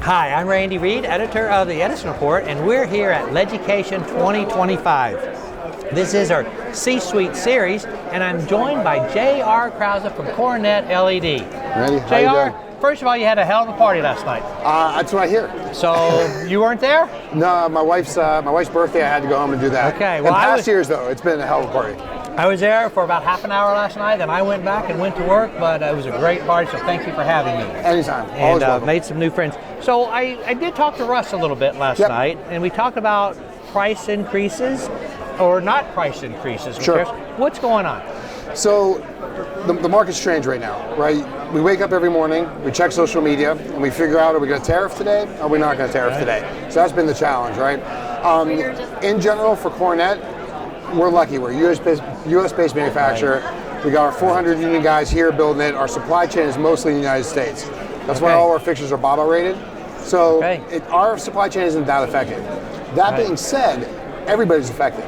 Hi, I'm Randy Reid, editor of the Edison Report, and we're here at LEDucation 2025. This is our C-Suite series, and I'm joined by JR Krauza from Coronet LED. Randy, how you doing? First of all, you had a hell of a party last night. That's what I hear. So you weren't there? No, my wife's birthday. I had to go home and do that. Okay. Well, in past years though, it's been a hell of a party. I was there for about half an hour last night, then I went back and went to work, but it was a great party, so thank you for having me. Anytime. And made some new friends. So I did talk to Russ a little bit last night, and we talked about price increases, or not price increases. Sure. What's going on? So the market's strange right now, right? We wake up every morning, we check social media, and we figure out, are we going to tariff today, or are we not going to tariff today? So that's been the challenge, right? In general, for Coronet, we're lucky. We're a US-based manufacturer. We got our 400 union guys here building it. Our supply chain is mostly in the United States. That's why all our fixtures are bottle rated. So our supply chain isn't that affected. That being said, everybody's affected,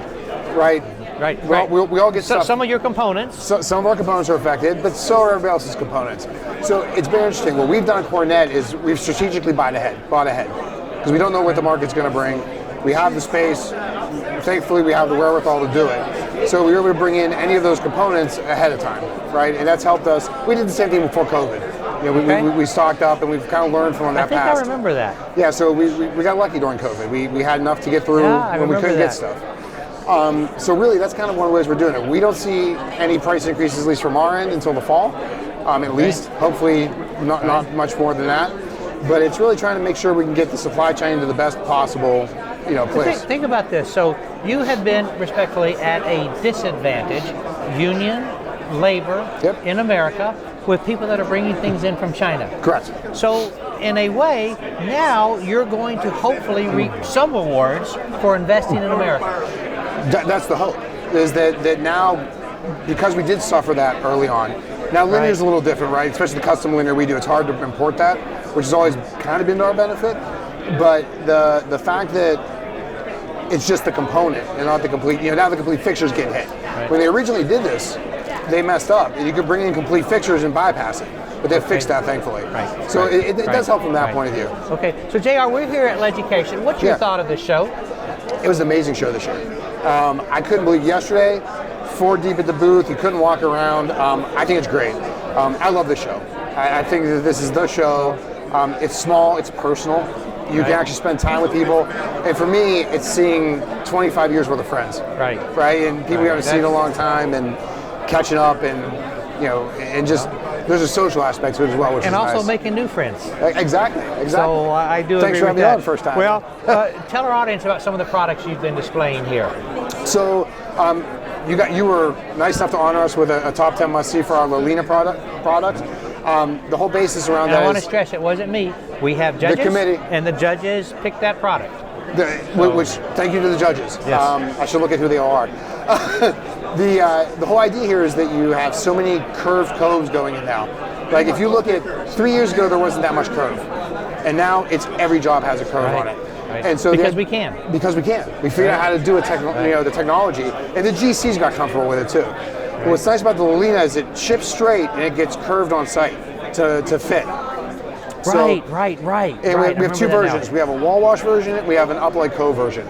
right? Right. We all get stuff. Some of your components. Some of our components are affected, but so are everybody else's components. So it's been interesting. What we've done at Coronet is we've strategically bought ahead, because we don't know what the market's going to bring. We have the space. Thankfully, we have the wherewithal to do it. So we were able to bring in any of those components ahead of time, right? And that's helped us. We did the same thing before COVID. You know, we stocked up, and we've kind of learned from that past. I remember that. Yeah, so we got lucky during COVID. We had enough to get through when we couldn't get stuff. So really, that's kind of one of the ways we're doing it. We don't see any price increases, at least from our end, until the fall, at least. Hopefully, not much more than that. But it's really trying to make sure we can get the supply chain to the best possible, place. Think about this. So you have been respectfully at a disadvantage, union, labor in America, with people that are bringing things in from China. Correct. So in a way, now you're going to hopefully reap some rewards for investing in America. That's the hope, is that now, because we did suffer that early on, now linear is a little different, right? Especially the custom linear we do, it's hard to import that, which has always kind of been to our benefit. But the fact that it's just the component and not the complete, now the complete fixture's getting hit. Right. When they originally did this, they messed up. And you could bring in complete fixtures and bypass it. But they fixed that, thankfully. Right. So it does help from that point of view. Okay, so JR, we're here at LEDucation. What's your thought of this show? It was an amazing show this year. I couldn't believe yesterday, 4 deep at the booth, you couldn't walk around. I think it's great. I love this show. I think that this is the show. It's small, it's personal. You can actually spend time with people. And for me, it's seeing 25 years worth of friends. Right? And people you haven't seen in a long time, and catching up, and and just there's a social aspect to it as well, which is nice. And also making new friends. Exactly. So I do agree with that. Thanks for having me on the first time. Well, tell our audience about some of the products you've been displaying here. So you were nice enough to honor us with a top 10 must-see for our Lalina product. The whole basis around that I want to stress, it wasn't me. We have judges, the committee, and the judges picked that product. Which, thank you to the judges. Yes. I should look at who they all are. The whole idea here is that you have so many curved coves going in now. Like if you look at 3 years ago, there wasn't that much curve, and now every job has a curve on it. Right. And so because we can. We figured out how to do the technology, and the GCs got comfortable with it too. But what's nice about the Lalina is it ships straight and it gets curved on site to fit. Right. And we have 2 versions. We have a wall wash version, we have an uplight cove version.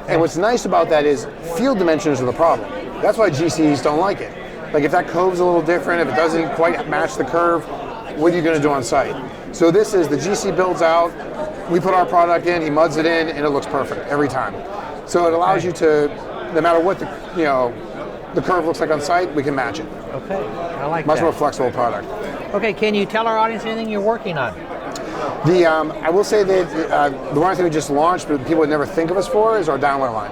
And what's nice about that is field dimensions are the problem. That's why GCs don't like it. Like if that cove's a little different, if it doesn't quite match the curve, what are you going to do on site? So this is the GC builds out, we put our product in, he muds it in, and it looks perfect every time. So it allows you to, no matter what the curve looks like on site, we can match it. Okay, I like Much that. more flexible product. Okay, can you tell our audience anything you're working on? I will say that the one thing we just launched, but people would never think of us for, is our downlight line.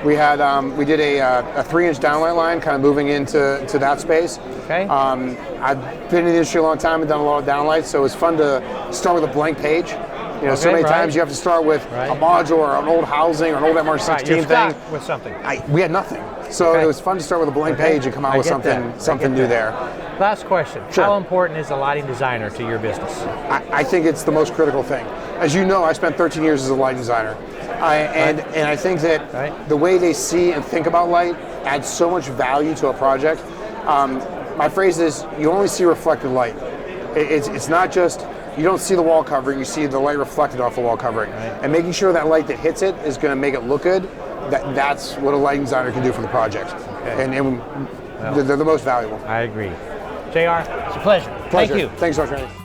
We did a 3-inch downlight line, kind of moving into that space. Okay. I've been in the industry a long time and done a lot of downlights, so it was fun to start with a blank page. So many times you have to start with a module or an old housing or an old MR16 you're thing. stuck with something. We had nothing. So it was fun to start with a blank page and come out with something new there. Last question. Sure. How important is a lighting designer to your business? I think it's the most critical thing. As you know, I spent 13 years as a lighting designer. And I think that the way they see and think about light adds so much value to a project. My phrase is, you only see reflected light. It's not just you don't see the wall covering, you see the light reflected off the wall covering. Right. And making sure that light that hits it is going to make it look good, that's what a lighting designer can do for the project. Okay. And they're the most valuable. I agree. JR, it's a pleasure. Thank you. Thanks so much, Randy.